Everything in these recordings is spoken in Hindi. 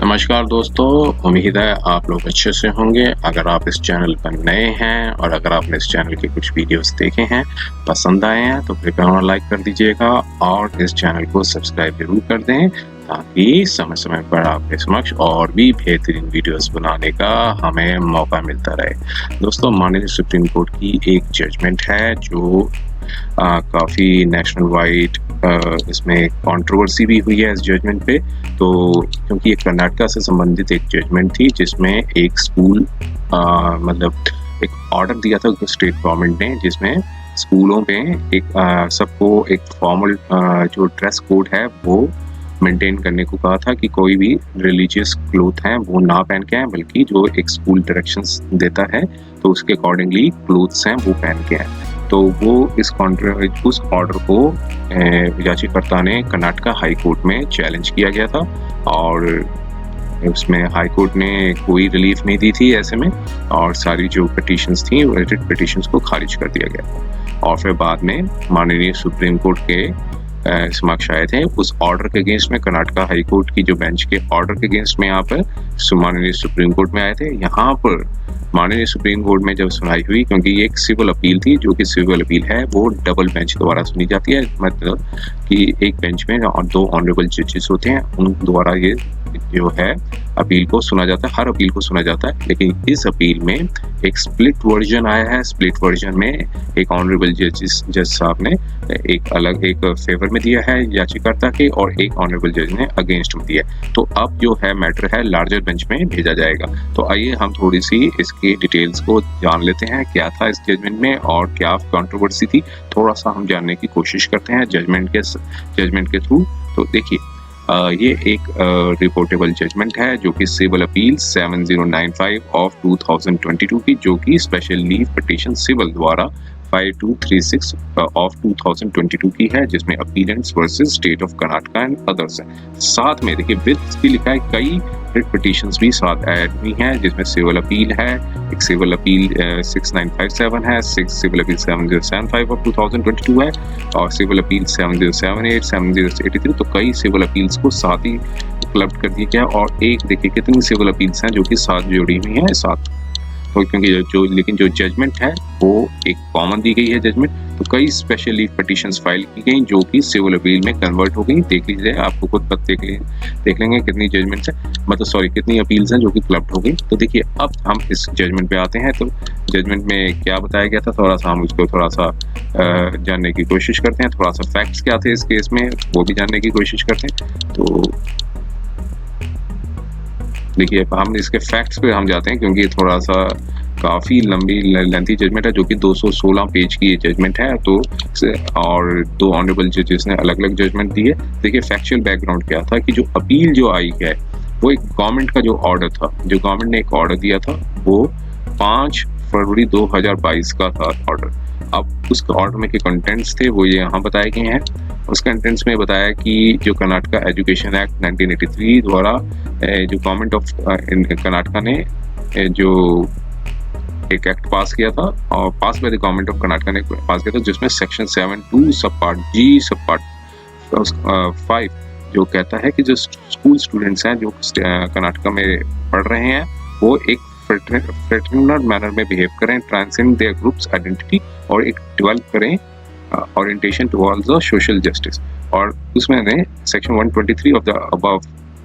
नमस्कार दोस्तों, उम्मीद है आप लोग अच्छे से होंगे। अगर आप इस चैनल पर नए हैं और अगर आपने इस चैनल के कुछ वीडियोस देखे हैं, पसंद आए हैं तो कृपया उन्हें लाइक कर दीजिएगा और इस चैनल को सब्सक्राइब जरूर कर दें ताकि समय-समय पर आपके समक्ष और भी बेहतरीन वीडियोस बनाने का हमें मौका मिलता रहे। दोस्तों, माननीय सुप्रीम कोर्ट की एक जजमेंट है जो काफ़ी नेशनल वाइड इसमें कंट्रोवर्सी भी हुई है इस जजमेंट पे। तो क्योंकि ये कर्नाटका से संबंधित एक जजमेंट थी जिसमें एक स्कूल मतलब एक ऑर्डर दिया था स्टेट गवर्नमेंट ने, जिसमें स्कूलों में एक सबको एक फॉर्मल जो ड्रेस कोड है वो मेंटेन करने को कहा था कि कोई भी रिलीजियस क्लोथ हैं वो ना पहन के आए, बल्कि जो एक स्कूल डायरेक्शंस देता है तो उसके अकॉर्डिंगली क्लोथ्स हैं वो पहन के आए। तो वो उस ऑर्डर को याचिकाकर्ता ने कर्नाटका हाई कोर्ट में चैलेंज किया गया था और उसमें हाई कोर्ट ने कोई रिलीफ नहीं दी थी ऐसे में, और सारी जो पिटीशंस थी रिट पिटीशंस को खारिज कर दिया गया था। और फिर बाद में माननीय सुप्रीम कोर्ट के समक्ष आए थे उस ऑर्डर के अगेंस्ट में, कर्नाटका हाई कोर्ट की जो बेंच के ऑर्डर के अगेंस्ट में यहाँ पर माननीय सुप्रीम कोर्ट में आए थे। यहाँ पर माननीय सुप्रीम कोर्ट में जब सुनवाई हुई, क्योंकि ये एक सिविल अपील थी, जो कि सिविल अपील है वो डबल बेंच द्वारा सुनी जाती है, मतलब कि एक बेंच में और दो ऑनरेबल जजेस होते हैं, उन द्वारा ये जो है अपील को सुना जाता है, हर अपील को सुना जाता है। लेकिन इस अपील में एक स्प्लिट वर्जन आया है। स्प्लिट वर्जन में एक ऑनरेबल जज साहब ने एक फेवर में दिया है याचिकाकर्ता के और एक ऑनरेबल जज ने अगेंस्ट में दिया। तो अब जो है मैटर है लार्जर बेंच में भेजा जाएगा। तो आइए हम थोड़ी सी इसकी डिटेल्स को जान लेते हैं, क्या था इस जजमेंट में और क्या कंट्रोवर्सी थी, थोड़ा सा हम जानने की कोशिश करते हैं जजमेंट के थ्रू। तो देखिए, ये एक रिपोर्टेबल जजमेंट है जो कि सिविल अपील 7095 ऑफ 2022 की, जो कि स्पेशल लीव पिटीशन सिविल द्वारा 5236 ऑफ 2022 की है, जिसमें appellants versus State of Karnataka and others है। साथ में देखिए विद भी लिखा है, कई रिट पिटीशंस भी साथ ऐड हुई हैं, जिसमें सिविल अपील है, एक सिविल अपील 6957 है, सिविल अपील 7075 ऑफ 2022 है और सिविल अपील 7078 7083। तो कई सिविल अपील्स को साथ ही क्लब कर दिया गया। और एक देखिए कितनी सिविल अपील्स हैं जो कि साथ जुड़ी हुई हैं साथ, तो क्योंकि लेकिन जो जजमेंट है वो एक कॉमन दी गई है जजमेंट, तो कई स्पेशल लीव पिटीशंस फाइल की गई जो कि सिविल अपील में कन्वर्ट हो गई। देख लीजिए, आपको खुद देख लेंगे कितनी जजमेंट्स है, मतलब कितनी अपील्स हैं जो कि क्लब्ड हो गई। तो देखिए अब हम इस जजमेंट पे आते हैं। तो जजमेंट में क्या बताया गया था, थोड़ा सा हम उसको थोड़ा सा जानने की कोशिश करते हैं, थोड़ा सा फैक्ट्स क्या थे इस केस में वो भी जानने की कोशिश करते हैं। तो देखिए हम इसके फैक्ट्स पे हम जाते हैं, क्योंकि थोड़ा सा काफ़ी लंबी लेंथी जजमेंट है, जो कि 216 पेज की ये जजमेंट है। तो और दो ऑनरेबल जजेस ने अलग अलग जजमेंट दी है। देखिए फैक्चुअल बैकग्राउंड क्या था कि जो अपील जो आई है वो एक गवर्नमेंट का जो ऑर्डर था, जो गवर्नमेंट ने एक ऑर्डर दिया था वो 5 फरवरी 2022 का था ऑर्डर। अब उस ऑर्डर में के कंटेंट्स थे वो ये यहाँ बताए गए हैं। उस कंटेंट्स में बताया कि जो कर्नाटका एजुकेशन एक्ट 1983 द्वारा जो गवर्नमेंट ऑफ कर्नाटका ने जो एक एक्ट पास किया था, और pass by the government of Karnataka ने पास किया था, जिसमें सेक्शन 7(2) सब पार्ट जी सब पार्ट 5 जो कहता है कि जो स्कूल स्टूडेंट्स हैं जो कर्नाटका में पढ़ रहे हैं वो एक फ्रेटरनल मैनर में बिहेव करें, ट्रांसेंड देयर ग्रुप्स आइडेंटिटी और एक डेवलप करें orientation towards the social justice. और उसमें ने section 123 of the above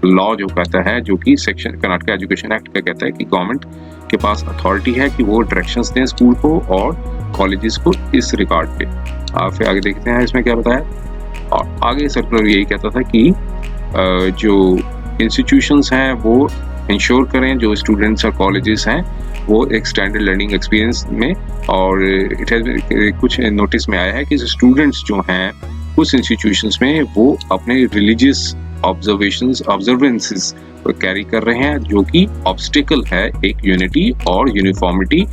law जो कहता है, जो कि सेक्शन कर्नाटका एजुकेशन एक्ट का कहता है कि गवर्नमेंट के पास अथॉरिटी है कि वो डायरेक्शंस दें स्कूल को और कॉलेजेस को इस रिगार्ड पे। आप फिर आगे देखते हैं इसमें क्या बताया। और आगे सर्कुलर यही कहता था कि जो इंस्टीट्यूशंस हैं वो इंश्योर करें जो स्टूडेंट्स और कॉलेजेस हैं वो एक स्टैंडर्ड लर्निंग एक्सपीरियंस में, और इट हैज कुछ नोटिस में आया है कि स्टूडेंट्स जो हैं कुछ इंस्टीट्यूशंस में वो अपने रिलीजियस ऑब्जर्वेंसेस कैरी कर रहे हैं, जो कि ऑब्स्टिकल है एक यूनिटी और यूनिफॉर्मिटी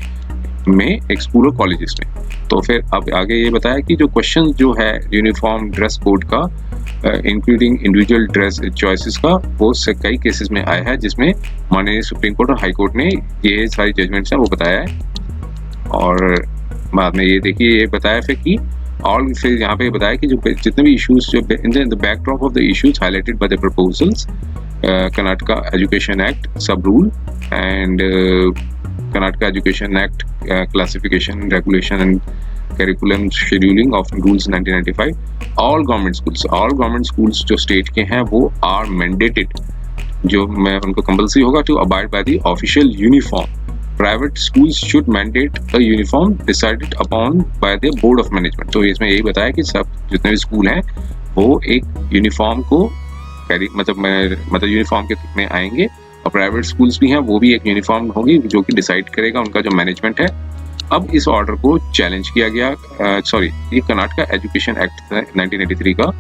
में एक स्कूल और कॉलेजेस में। तो फिर अब आगे ये बताया कि जो क्वेश्चन जो है यूनिफॉर्म ड्रेस कोड का इंक्लूडिंग इंडिविजुअल ड्रेस चॉइसेस का, वो कई केसेस में आया है, जिसमें माननीय सुप्रीम कोर्ट और हाई कोर्ट ने ये सारी जजमेंट्स हैं वो बताया है। और बाद में ये देखिए ये बताया फिर कि और फिर यहाँ पे बताया कि जो जितने भी इश्यूज जो in the backdrop of the issues highlighted by the proposals Karnataka Education Act sub rule and Karnataka Education Act classification, regulation and curriculum scheduling of rules 1995. all government schools जो स्टेट के हैं वो are mandated, जो मैं उनको कंपल्सरी होगा to abide by the official uniform. Private schools should mandate a uniform decided upon by the board of management. तो इसमें यही बताया कि सब जितने भी स्कूल हैं वो एक यूनिफॉर्म को मतलब यूनिफॉर्म के में आएंगे, और प्राइवेट स्कूल्स भी हैं वो भी एक यूनिफॉर्म होगी जो कि डिसाइड करेगा उनका जो मैनेजमेंट है। अब इस ऑर्डर को चैलेंज किया गया, ये कर्नाटका एजुकेशन एक्ट 1983 का,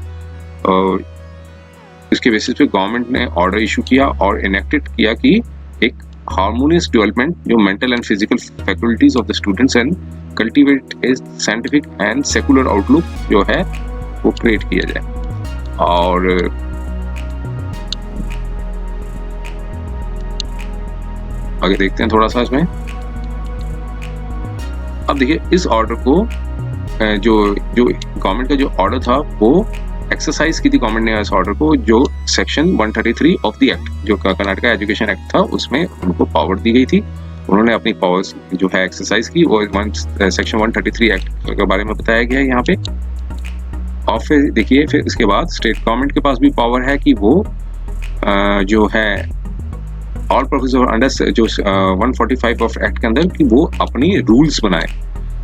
इसके बेसिस पे गवर्नमेंट ने ऑर्डर इशू किया और इनेक्टेड किया कि एक हार्मोनियस डेवलपमेंट जो mental and physical faculties of the students and cultivate A scientific and secular outlook जो है वो क्रिएट किया जाए। और आगे देखते हैं थोड़ा सा इसमें। अब देखिए इस ऑर्डर को जो गवर्नमेंट का जो ऑर्डर था वो एक्सरसाइज की थी गवर्नमेंट ने इस ऑर्डर को, जो सेक्शन 133 ऑफ द एक्ट जो कर्नाटका एजुकेशन एक्ट था उसमें उनको पावर दी गई थी, उन्होंने अपनी पावर्स जो है एक्सरसाइज की और सेक्शन 133 एक्ट के बारे में बताया गया है यहाँ पे। और फिर देखिए फिर इसके बाद स्टेट गवर्नमेंट के पास भी पावर है कि वो जो है ऑल प्रोफेसर अंडर जो 145 ऑफ एक्ट के अंदर कि वो अपनी रूल्स बनाए।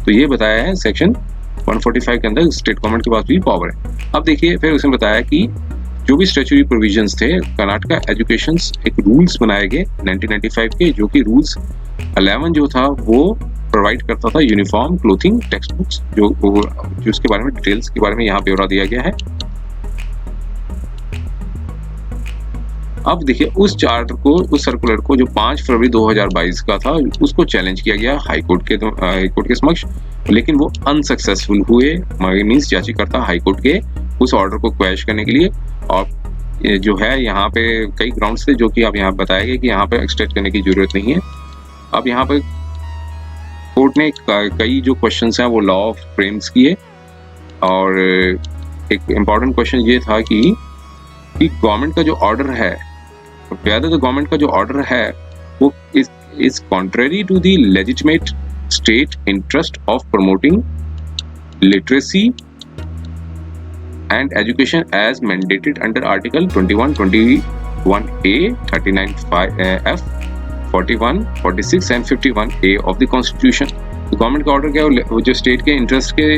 तो ये बताया है सेक्शन 145 के अंदर स्टेट गवर्नमेंट के पास भी पावर है। अब देखिए फिर उसने बताया कि जो भी स्टैट्यूटरी प्रोविजंस थे कर्नाटका एजुकेशन एक रूल्स बनाए गए 1995 के, जो कि रूल्स 11 जो था वो प्रोवाइड करता था यूनिफॉर्म क्लोथिंग टेक्स्ट बुक्स, जो उसके बारे में डिटेल्स के बारे में यहाँ ब्यौरा दिया गया है। अब देखिए उस चार्टर को, उस सर्कुलर को जो 5 फरवरी 2022 का था उसको चैलेंज किया गया हाई कोर्ट के समक्ष, लेकिन वो अनसक्सेसफुल हुए। मीन्स याचिकाकर्ता हाई कोर्ट के उस ऑर्डर को क्वैश करने के लिए, और जो है यहाँ पे कई ग्राउंड्स थे जो कि अब यहाँ बताया गया कि यहाँ पे एक्सटेंड करने की जरूरत नहीं है। अब यहाँ पे कोर्ट ने कई जो क्वेश्चंस हैं वो लॉ ऑफ फ्रेम्स किए, और एक इम्पॉर्टेंट क्वेश्चन ये था कि गवर्नमेंट का जो ऑर्डर है, whether the गवर्नमेंट का जो ऑर्डर है वो is contrary to the legitimate state interest of promoting literacy and education as mandated under article 21, 21A, 39F, 41, 46 and 51A of the constitution। तो गवर्नमेंट का ऑर्डर क्या है वो जो स्टेट के इंटरेस्ट के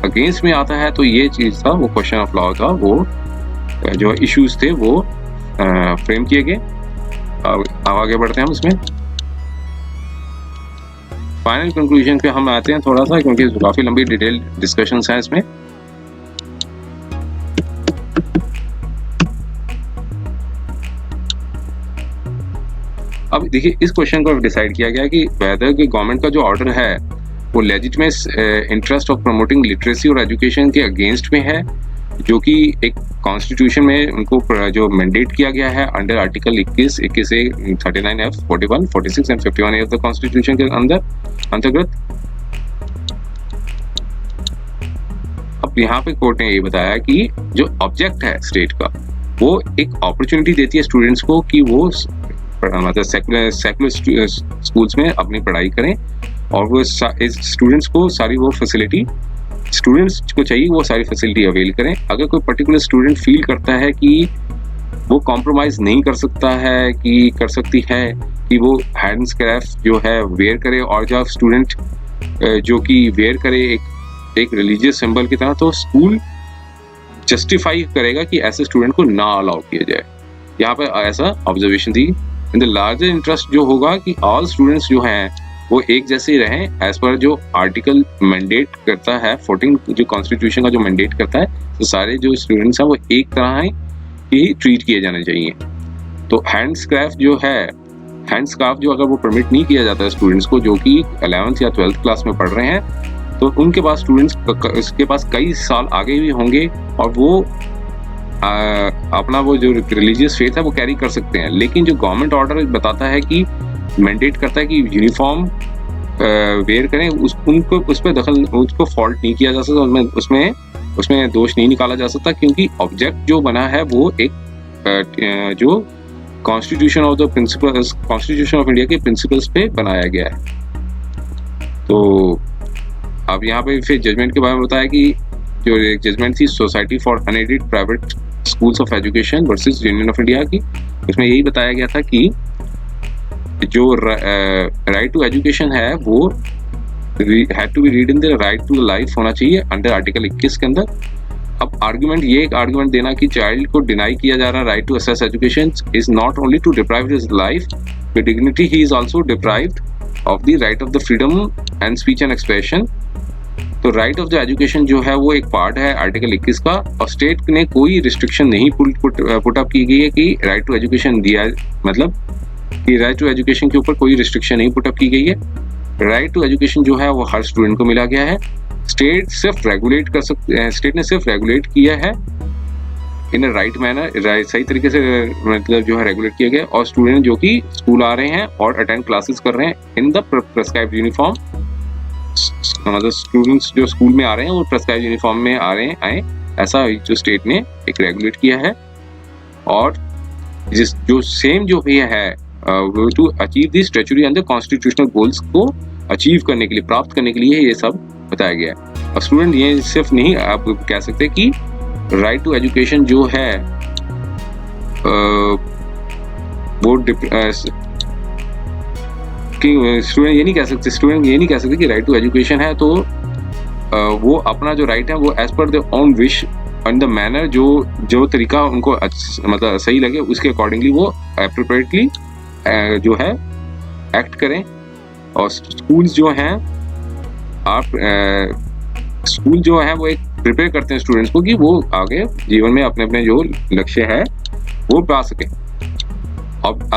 अगेंस्ट में आता है, तो ये चीज था, वो क्वेश्चन ऑफ लॉ था, वो जो इश्यूज थे वो फ्रेम किए गए। अब आगे बढ़ते हैं हम इसमें फाइनल कंक्लूजन पे हम आते हैं थोड़ा सा, क्योंकि काफी लंबी डिटेल डिस्कशंस हैं इसमें। अब देखिए इस क्वेश्चन को डिसाइड किया गया कि वेदर कि गवर्नमेंट का जो ऑर्डर है वो legitimate interest of promoting literacy और एजुकेशन के अगेंस्ट में है, जो कि एक कॉन्स्टिट्यूशन में उनको जो मैंडेट किया गया है under article 21 A, 39F, 41, 46 and 51A of the constitution के अंतर्गत। अब यहाँ पे कोर्ट ने ये बताया कि जो ऑब्जेक्ट है स्टेट का वो एक अपॉर्चुनिटी देती है स्टूडेंट्स को कि वो मतलब सेकुलर स्कूल्स में अपनी पढ़ाई करें, और वो स्टूडेंट्स को सारी वो फैसिलिटी स्टूडेंट्स को चाहिए वो सारी फैसिलिटी अवेल करें। अगर कोई पर्टिकुलर स्टूडेंट फील करता है कि वो कॉम्प्रोमाइज नहीं कर सकता है कि कर सकती है कि वो हैंडक्राफ्ट जो है वेयर करे, और जब स्टूडेंट जो कि वेयर करे एक रिलीजियस सिंबल की तरह, तो स्कूल जस्टिफाई करेगा कि ऐसे स्टूडेंट को ना अलाउ किया जाए। यहाँ पे ऐसा ऑब्जर्वेशन थी। इन द लार्जर इंटरेस्ट जो होगा कि ऑल स्टूडेंट्स जो हैं वो एक जैसे ही रहें एज पर जो आर्टिकल मैंडेट करता है 14 जो कॉन्स्टिट्यूशन का जो मैंडेट करता है, तो सारे जो स्टूडेंट्स हैं वो एक तरह ही ट्रीट किए जाने चाहिए। तो हैंडक्राफ्ट जो अगर वो परमिट नहीं किया जाता है स्टूडेंट्स को जो कि 11th या 12th क्लास में पढ़ रहे हैं, तो उनके पास स्टूडेंट्स उसके पास कई साल आगे भी होंगे और वो अपना वो जो रिलीजियस फेथ है वो कैरी कर सकते हैं। लेकिन जो गवर्नमेंट ऑर्डर बताता है कि मैंडेट करता है कि यूनिफॉर्म वेयर करें, उनको उस पर दखल उसको फॉल्ट नहीं किया जा सकता, उसमें दोष नहीं निकाला जा सकता, क्योंकि ऑब्जेक्ट जो बना है वो एक जो constitution of the principles, constitution of India के प्रिंसिपल्स पे बनाया गया है। तो अब यहाँ पे फिर जजमेंट के बारे में बताया कि जो एक जजमेंट थी society for unaided private schools of education versus union of India की, उसमें यही बताया गया था कि जो राइट टू एजुकेशन है वो had to be read in the right to life होना चाहिए अंडर आर्टिकल 21 के अंदर। अब आर्गुमेंट, ये एक आर्गुमेंट देना कि चाइल्ड को डिनाई किया जा रहा right to access education is not only to deprive his life with dignity, he is also deprived of the right of the freedom and speech and expression. तो राइट ऑफ द एजुकेशन जो है वो एक पार्ट है आर्टिकल 21 का, और स्टेट ने कोई रिस्ट्रिक्शन नहीं पुट अप की गई है कि राइट टू एजुकेशन दिया, मतलब कि राइट टू एजुकेशन के ऊपर कोई रिस्ट्रिक्शन नहीं पुट अप की गई है। राइट टू एजुकेशन जो है वो हर स्टूडेंट को मिला गया है। स्टेट सिर्फ रेगुलेट कर सकते हैं, स्टेट ने सिर्फ रेगुलेट किया है इन अ राइट मैनर, सही तरीके से मतलब जो है रेगुलेट किया गया। और स्टूडेंट जो कि स्कूल आ रहे हैं और अटेंड क्लासेस कर रहे हैं इन द प्रेस्क्राइब्ड यूनिफॉर्म, मतलब स्टूडेंट्स जो स्कूल में आ रहे हैं वो प्रेस्क्राइब्ड यूनिफॉर्म में आ रहे हैं आए, ऐसा जो स्टेट ने एक रेगुलेट किया है। और जिस जो सेम जो भी है to achieve the statutory and the constitutional goals को अचीव करने के लिए, प्राप्त करने के लिए ये सब बताया गया है। और स्टूडेंट ये सिर्फ नहीं, आप कह सकते कि राइट टू एजुकेशन जो है वो स्टूडेंट ये नहीं कह सकते, स्टूडेंट ये नहीं कह सकते कि राइट टू एजुकेशन है तो वो अपना जो राइट है वो as per the own wish and the manner, जो तरीका उनको मतलब सही लगे उसके अकॉर्डिंगली वो एप्रोप्रिएटली जो है एक्ट करें। और स्कूल्स जो हैं, आप स्कूल जो है वो एक प्रिपेयर करते हैं स्टूडेंट्स को कि वो आगे जीवन में अपने अपने जो लक्ष्य है वो पा सके। अब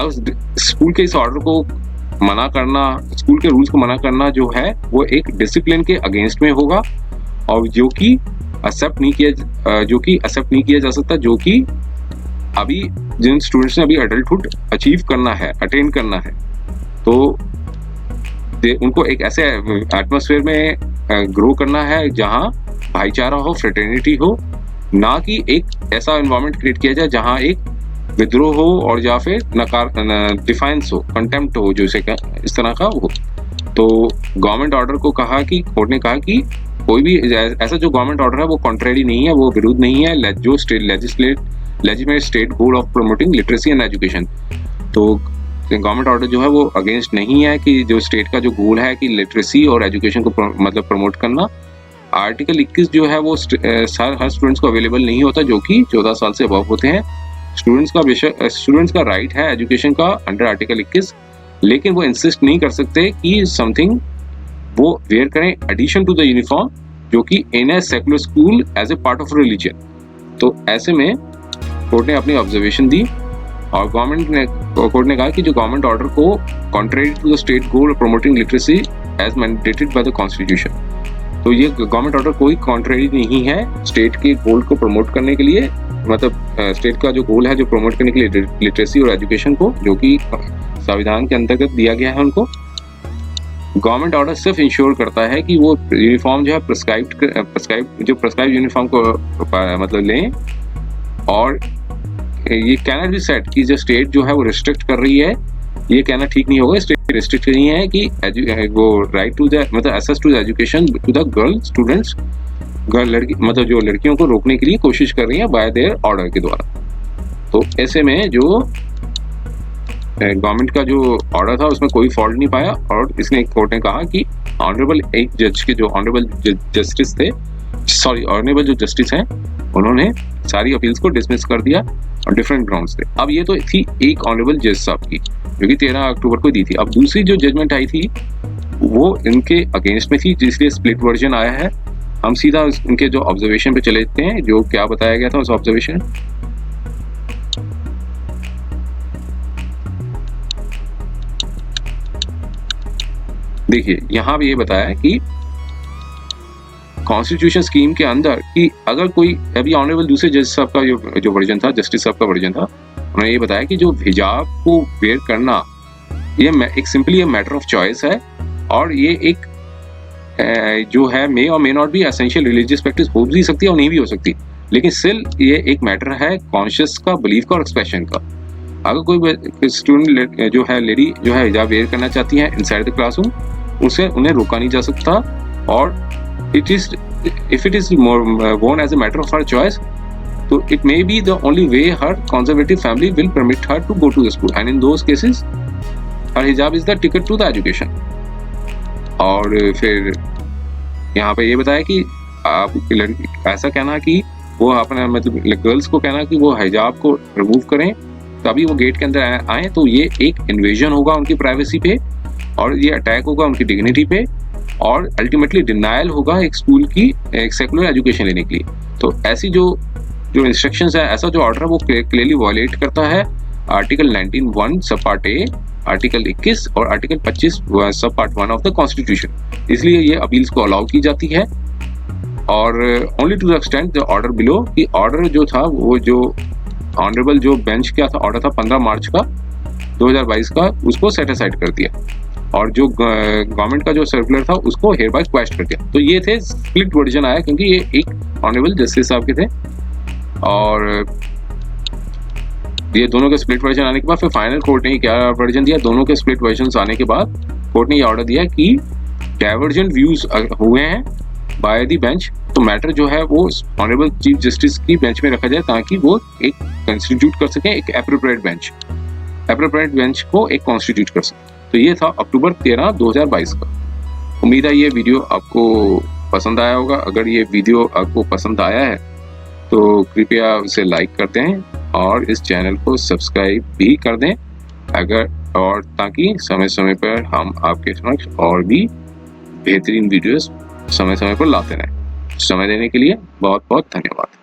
स्कूल के इस ऑर्डर को मना करना, स्कूल के रूल्स को मना करना जो है वो एक डिसिप्लिन के अगेंस्ट में होगा, और जो कि एक्सेप्ट नहीं किया जा सकता, जो कि अभी जिन स्टूडेंट्स ने अभी एडल्टहुड अचीव करना है, अटेन करना है, तो उनको एक ऐसे एटमॉस्फेयर में ग्रो करना है जहां भाईचारा हो, फ्रेटर्निटी हो, ना कि एक ऐसा एनवायरनमेंट क्रिएट किया जाए जहां एक विद्रोह हो और या फिर डिफाइंस हो, कंटेम्प्ट हो, जो इस तरह का हो। तो गवर्नमेंट ऑर्डर को कहा कि कोर्ट ने कहा कि कोई भी ऐसा जो गवर्नमेंट ऑर्डर है वो कॉन्ट्रेरी नहीं है, वो विरुद्ध नहीं है जो legislate state goal of promoting literacy and education. तो गवर्नमेंट ऑर्डर जो है वो अगेंस्ट नहीं है कि जो स्टेट का जो गोल है कि लिटरेसी और एजुकेशन को मतलब प्रमोट करना। आर्टिकल 21 जो है वो हर स्टूडेंट्स को अवेलेबल नहीं होता जो कि 14 साल से अबव होते हैं। स्टूडेंट्स का राइट है एजुकेशन का अंडर आर्टिकल 21, लेकिन वो इंसिस्ट नहीं कर सकते कि समथिंग वो वेयर करें एडिशन टू द यूनिफॉर्म, जो कि in a secular school as a part of religion. तो ऐसे में कोर्ट ने अपनी ऑब्जर्वेशन दी और कोर्ट ने कहा कि जो गवर्नमेंट ऑर्डर को contrary to the state goal promoting literacy as mandated by the constitution, तो ये गवर्नमेंट ऑर्डर कोई कॉन्ट्रेरी नहीं है स्टेट के गोल को प्रमोट करने के लिए, मतलब स्टेट का जो गोल है जो प्रमोट करने के लिए लिटरेसी और एजुकेशन को, जो कि संविधान के अंतर्गत दिया गया है उनको। गवर्नमेंट ऑर्डर सिर्फ इंश्योर करता है कि वो यूनिफॉर्म जो है प्रेस्क्राइब यूनिफॉर्म को मतलब लें, और ये कहना भी सेट कि जो स्टेट जो है वो रिस्ट्रिक्ट कर रही है, ये कहना ठीक नहीं होगा। स्टेट रिस्ट्रिक्ट नहीं है कि वो राइट टू द मतलब access to the education to the girl students, लड़की मतलब जो लड़कियों को रोकने के लिए कोशिश कर रही है बाय देयर ऑर्डर के द्वारा। तो ऐसे में जो गवर्नमेंट का जो ऑर्डर था उसमें कोई फॉल्ट नहीं पाया, और इसने कोर्ट ने कहा कि ऑनरेबल एक जज के जो ऑनरेबल जो जस्टिस हैं उन्होंने सारी अपील्स को डिसमिस कर दिया और डिफरेंट ग्राउंड्स थे। अब ये तो थी एक ऑनरेबल जज साहब की जो कि 13 अक्टूबर को दी थी। अब दूसरी जो जजमेंट आई थी वो इनके अगेंस्ट में थी, जिसलिए स्प्लिट वर्जन आया है। हम सीधा इनके जो ऑब्जर्वेशन पे चले जाते हैं, जो क्या बताया गया था उस ऑब्जर्वेशन। देखिए यहाँ भी ये बताया कि कॉन्स्टिट्यूशन स्कीम के अंदर कि अगर कोई, अभी ऑनरेबल दूसरे जज साहब का जो वर्जन था, जस्टिस साहब का वर्जन था, उन्होंने ये बताया कि जो हिजाब को वेयर करना ये एक सिंपली मैटर ऑफ चॉइस है, और ये एक जो है मे और may not be essential religious practice हो भी सकती है और नहीं भी हो सकती, लेकिन स्टिल ये एक मैटर है कॉन्शियस का, बिलीफ का और एक्सप्रेशन का। अगर कोई स्टूडेंट जो है लेडी जो है हिजाब वेयर करना चाहती है इनसाइड द क्लासरूम, उसे उन्हें रोका नहीं जा सकता। और it is if it is worn as a matter of her choice, so it may be the only way her conservative family will permit her to go to the school, and in those cases her hijab is the ticket to the education। और फिर यहाँ पे ये बताया कि आप लड़की ऐसा कहना कि वो अपना मतलब गर्ल्स को कहना कि वो हिजाब को रिमूव करें तभी वो गेट के अंदर आए, तो ये एक इन्वेजन होगा उनकी प्राइवेसी पे, और ये अटैक होगा उनकी डिग्निटी पे, और अल्टीमेटली डिनायल होगा एक स्कूल की एक सेकुलर एजुकेशन लेने के लिए। तो ऐसी जो इंस्ट्रक्शंस है, ऐसा जो ऑर्डर है वो क्लियरली वायलेट करता है आर्टिकल 19(1) सब पार्ट ए, आर्टिकल 21 और आर्टिकल 25 सब पार्ट 1 ऑफ द कॉन्स्टिट्यूशन। इसलिए ये अपील्स को अलाउ की जाती है। और only to the extent the order below, कि ऑर्डर जो था वो जो ऑनरेबल जो बेंच का था ऑर्डर था 15 मार्च का 2022 का, उसको सेट असाइड कर दिया, और जो गवर्नमेंट का जो सर्कुलर था उसको हेयर बाय क्वेश्चन कर दिया। तो ये थे स्प्लिट वर्जन आया, क्योंकि ये एक ऑनरेबल जस्टिस साहब के थे, और ये दोनों के स्प्लिट वर्जन आने के बाद फिर फाइनल कोर्ट ने क्या वर्जन दिया, दोनों के स्प्लिट वर्जन आने के बाद कोर्ट ने ये ऑर्डर दिया कि डाइवर्जेंट व्यूज हुए हैं बाय द बेंच, तो मैटर जो है वो ऑनरेबल चीफ जस्टिस की बेंच में रखा जाए ताकि वो एक कंस्टिट्यूट कर सके, एक एप्रोप्रिएट बेंच को एक कॉन्स्टिट्यूट कर सके। तो ये था अक्टूबर 13, 2022 का। उम्मीद है ये वीडियो आपको पसंद आया होगा। अगर ये वीडियो आपको पसंद आया है तो कृपया उसे लाइक कर दें और इस चैनल को सब्सक्राइब भी कर दें, और ताकि समय समय पर हम आपके समक्ष और भी बेहतरीन वीडियोस समय समय पर लाते रहें। समय देने के लिए बहुत बहुत धन्यवाद।